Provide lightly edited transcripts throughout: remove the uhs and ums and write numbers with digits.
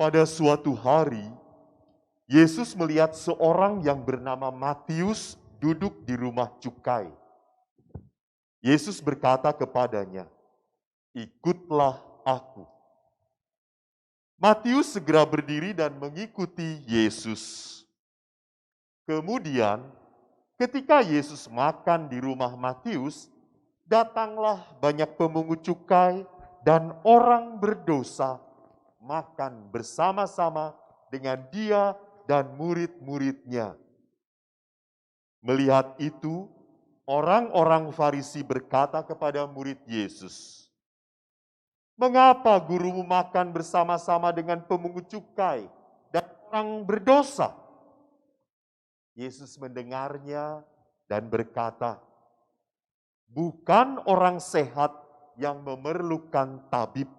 Pada suatu hari, Yesus melihat seorang yang bernama Matius duduk di rumah cukai. Yesus berkata kepadanya, "Ikutlah aku." Matius segera berdiri dan mengikuti Yesus. Kemudian, ketika Yesus makan di rumah Matius, datanglah banyak pemungut cukai dan orang berdosa makan bersama-sama dengan dia dan murid-muridnya. Melihat itu, orang-orang Farisi berkata kepada murid Yesus, "Mengapa gurumu makan bersama-sama dengan pemungut cukai dan orang berdosa?" Yesus mendengarnya dan berkata, "Bukan orang sehat yang memerlukan tabib,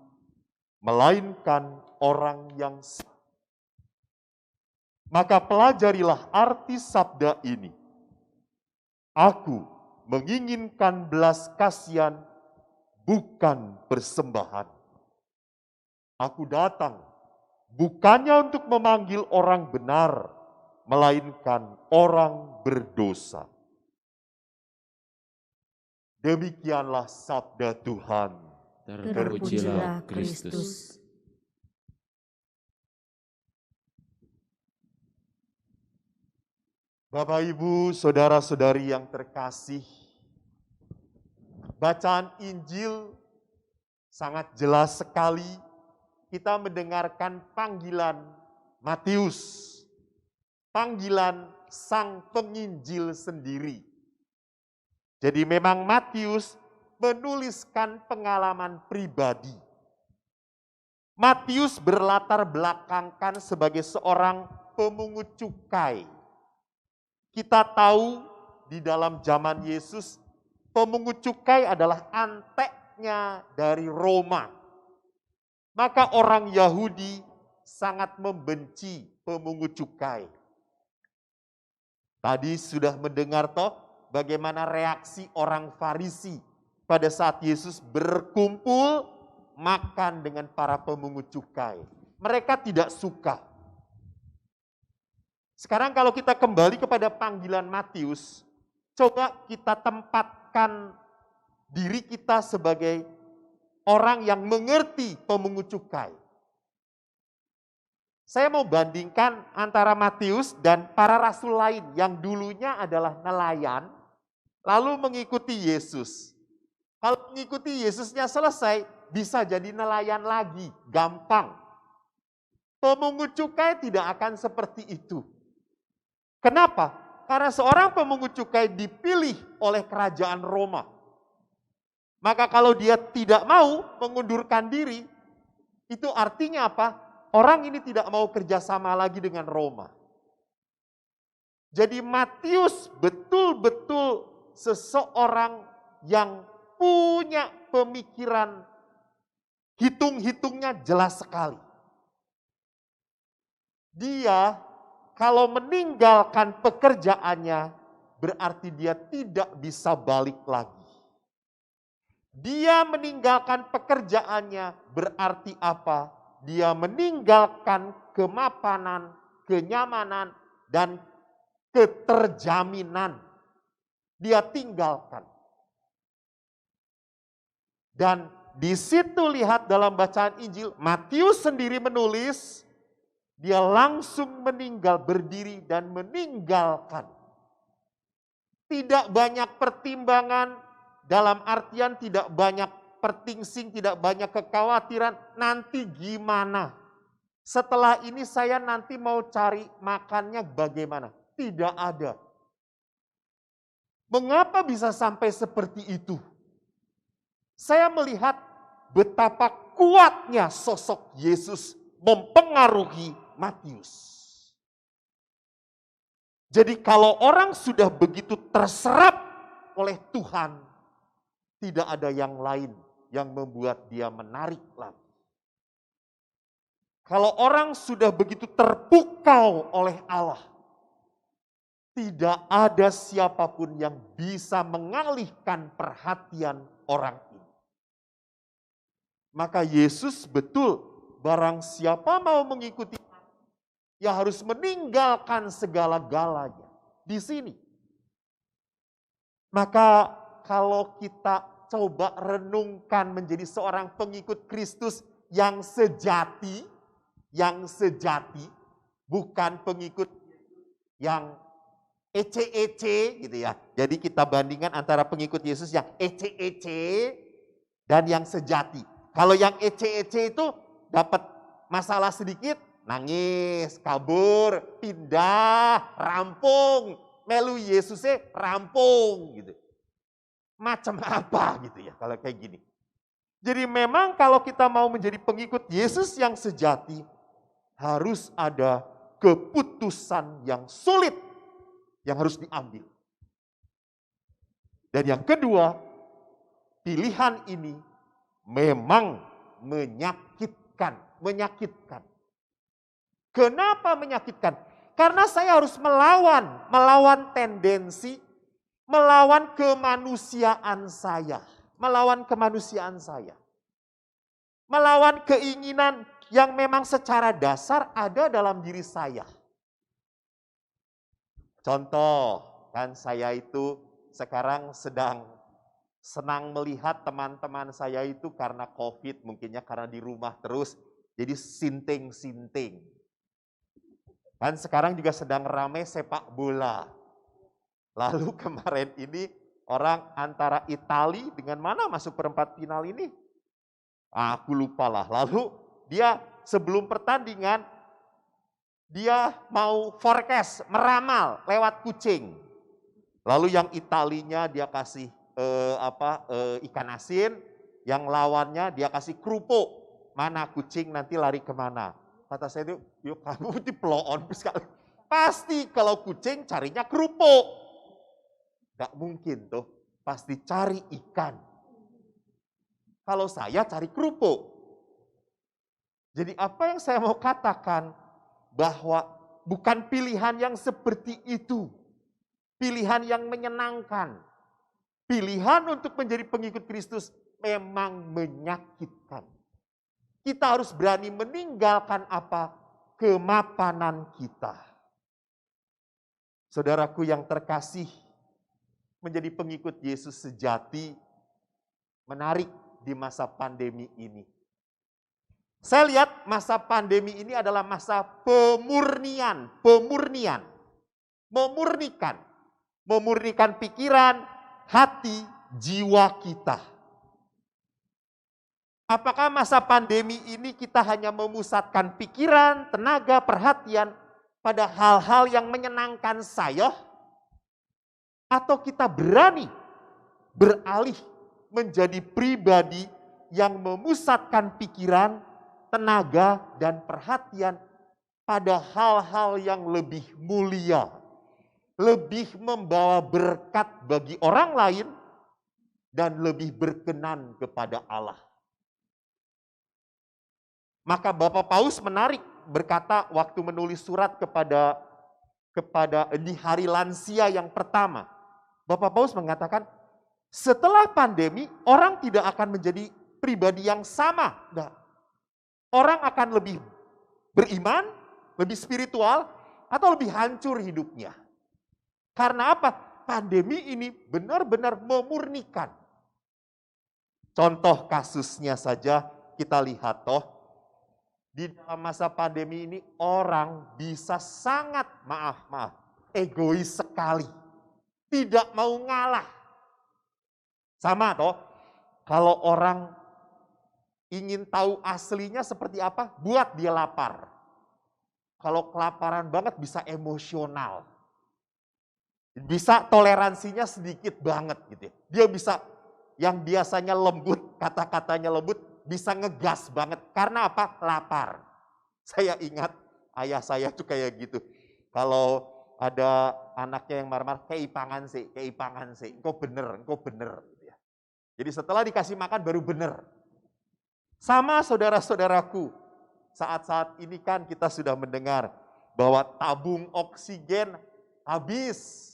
melainkan orang yang sakit. Maka pelajarilah arti sabda ini. Aku menginginkan belas kasihan, bukan persembahan. Aku datang bukannya untuk memanggil orang benar, melainkan orang berdosa." Demikianlah sabda Tuhan. Terpujilah Kristus. Bapak, Ibu, saudara-saudari yang terkasih, bacaan Injil sangat jelas sekali. Kita mendengarkan panggilan Matius, panggilan sang penginjil sendiri. Jadi memang Matius menuliskan pengalaman pribadi. Matius berlatar belakangkan sebagai seorang pemungut cukai. Kita tahu di dalam zaman Yesus, pemungut cukai adalah anteknya dari Roma. Maka orang Yahudi sangat membenci pemungut cukai. Tadi sudah mendengar toh bagaimana reaksi orang Farisi pada saat Yesus berkumpul makan dengan para pemungut cukai. Mereka tidak suka. Sekarang kalau kita kembali kepada panggilan Matius, coba kita tempatkan diri kita sebagai orang yang mengerti pemungut cukai. Saya mau bandingkan antara Matius dan para rasul lain yang dulunya adalah nelayan, lalu mengikuti Yesus. Kalau mengikuti Yesusnya selesai, bisa jadi nelayan lagi, gampang. Pemungut cukai tidak akan seperti itu. Kenapa? Karena seorang pemungut cukai dipilih oleh kerajaan Roma. Maka kalau dia tidak mau mengundurkan diri, itu artinya apa? Orang ini tidak mau kerjasama lagi dengan Roma. Jadi Matius betul-betul seseorang yang punya pemikiran, hitung-hitungnya jelas sekali. Dia kalau meninggalkan pekerjaannya, berarti dia tidak bisa balik lagi. Dia meninggalkan pekerjaannya berarti apa? Dia meninggalkan kemapanan, kenyamanan, dan keterjaminan. Dia tinggalkan. Dan di situ lihat dalam bacaan Injil, Matius sendiri menulis, dia langsung meninggal, berdiri dan meninggalkan. Tidak banyak pertimbangan, dalam artian tidak banyak pertingsing, tidak banyak kekhawatiran, nanti gimana? Setelah ini saya nanti mau cari makannya bagaimana? Tidak ada. Mengapa bisa sampai seperti itu? Saya melihat betapa kuatnya sosok Yesus mempengaruhi Matius. Jadi kalau orang sudah begitu terserap oleh Tuhan, tidak ada yang lain yang membuat dia menarik lagi. Kalau orang sudah begitu terpukau oleh Allah, tidak ada siapapun yang bisa mengalihkan perhatian orang ini. Maka Yesus betul barang siapa mau mengikuti, ya harus meninggalkan segala-galanya. Di sini. Maka kalau kita coba renungkan menjadi seorang pengikut Kristus yang sejati, bukan pengikut yang ece-ece gitu ya. Jadi kita bandingkan antara pengikut Yesus yang ece-ece dan yang sejati. Kalau yang ece-ece itu dapat masalah sedikit, nangis, kabur, pindah, rampung, melu Yesusnya rampung gitu. Macam apa gitu ya kalau kayak gini. Jadi memang kalau kita mau menjadi pengikut Yesus yang sejati, harus ada keputusan yang sulit yang harus diambil. Dan yang kedua, pilihan ini memang menyakitkan. Kenapa menyakitkan? Karena saya harus melawan tendensi, melawan kemanusiaan saya. Melawan keinginan yang memang secara dasar ada dalam diri saya. Contoh, kan saya itu sekarang sedang senang melihat teman-teman saya itu karena COVID, mungkinnya karena di rumah terus, jadi sinting-sinting. Kan sekarang juga sedang ramai sepak bola. Lalu kemarin ini orang antara Itali dengan mana masuk perempat final ini? Aku lupa lah. Lalu dia sebelum pertandingan, dia mau forecast, meramal lewat kucing. Lalu yang Italinya dia kasih ikan asin, yang lawannya dia kasih kerupuk. Mana kucing nanti lari kemana? Kata saya itu, yuk kamu dipelon sekali. Pasti kalau kucing carinya kerupuk. Gak mungkin tuh, pasti cari ikan. Kalau saya cari kerupuk. Jadi apa yang saya mau katakan, bahwa bukan pilihan yang seperti itu. Pilihan yang menyenangkan. Pilihan untuk menjadi pengikut Kristus memang menyakitkan. Kita harus berani meninggalkan apa? Kemapanan kita. Saudaraku yang terkasih, menjadi pengikut Yesus sejati menarik di masa pandemi ini. Saya lihat masa pandemi ini adalah masa pemurnian. Memurnikan pikiran, hati, jiwa kita. Apakah masa pandemi ini kita hanya memusatkan pikiran, tenaga, perhatian pada hal-hal yang menyenangkan saya? Atau kita berani beralih menjadi pribadi yang memusatkan pikiran, tenaga, dan perhatian pada hal-hal yang lebih mulia, lebih membawa berkat bagi orang lain, dan lebih berkenan kepada Allah. Maka Bapak Paus menarik berkata waktu menulis surat kepada di hari lansia yang pertama. Bapak Paus mengatakan, setelah pandemi orang tidak akan menjadi pribadi yang sama. Nah, orang akan lebih beriman, lebih spiritual, atau lebih hancur hidupnya. Karena apa? Pandemi ini benar-benar memurnikan. Contoh kasusnya saja kita lihat toh. Di dalam masa pandemi ini orang bisa sangat, egois sekali. Tidak mau ngalah. Sama toh, kalau orang ingin tahu aslinya seperti apa, buat dia lapar. Kalau kelaparan banget bisa emosional. Bisa toleransinya sedikit banget gitu. Dia bisa, yang biasanya lembut, kata-katanya lembut, bisa ngegas banget. Karena apa? Lapar. Saya ingat ayah saya tuh kayak gitu. Kalau ada anaknya yang marah-marah, keipangan sih. Engkau bener. Gitu ya. Jadi setelah dikasih makan baru bener. Sama saudara-saudaraku, saat-saat ini kan kita sudah mendengar bahwa tabung oksigen habis.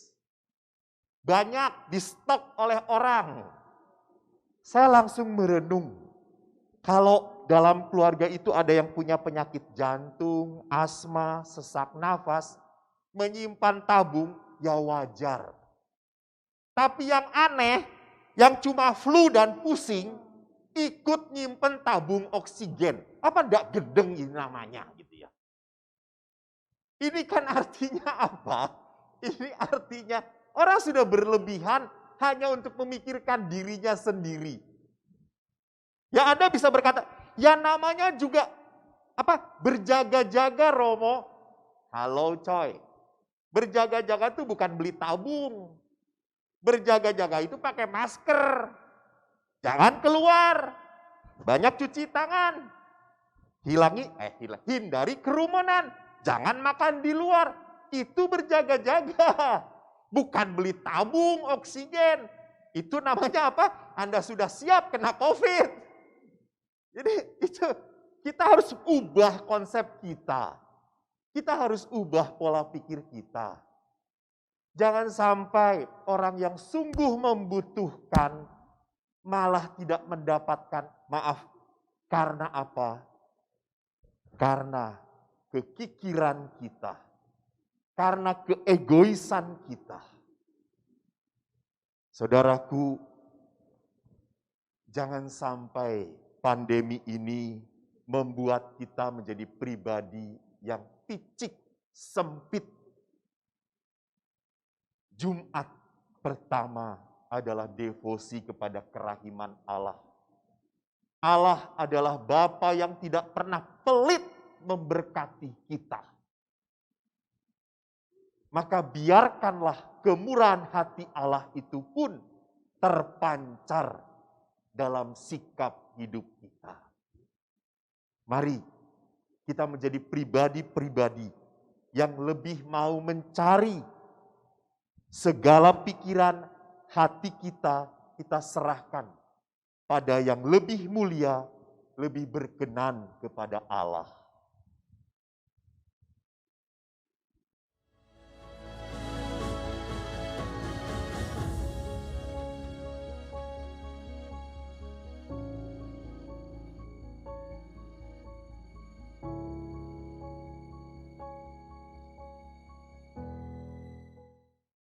Banyak di stok oleh orang. Saya langsung merenung. Kalau dalam keluarga itu ada yang punya penyakit jantung, asma, sesak nafas, menyimpan tabung, ya wajar. Tapi yang aneh, yang cuma flu dan pusing, ikut nyimpen tabung oksigen. Apa enggak gedeng ini namanya gitu ya. Ini kan artinya apa? Ini artinya orang sudah berlebihan hanya untuk memikirkan dirinya sendiri. Ya Anda bisa berkata, ya namanya juga berjaga-jaga Romo. Halo coy, berjaga-jaga itu bukan beli tabung. Berjaga-jaga itu pakai masker. Jangan keluar. Banyak cuci tangan. Hindari kerumunan. Jangan makan di luar. Itu berjaga-jaga. Bukan beli tabung oksigen. Itu namanya apa? Anda sudah siap kena COVID. Jadi itu kita harus ubah konsep kita. Kita harus ubah pola pikir kita. Jangan sampai orang yang sungguh membutuhkan malah tidak mendapatkan maaf. Karena apa? Karena kekikiran kita. Karena keegoisan kita. Saudaraku, jangan sampai pandemi ini membuat kita menjadi pribadi yang picik, sempit. Jumat pertama adalah devosi kepada kerahiman Allah. Allah adalah Bapa yang tidak pernah pelit memberkati kita. Maka biarkanlah kemurahan hati Allah itu pun terpancar dalam sikap hidup kita. Mari kita menjadi pribadi-pribadi yang lebih mau mencari segala pikiran hati kita serahkan pada yang lebih mulia, lebih berkenan kepada Allah.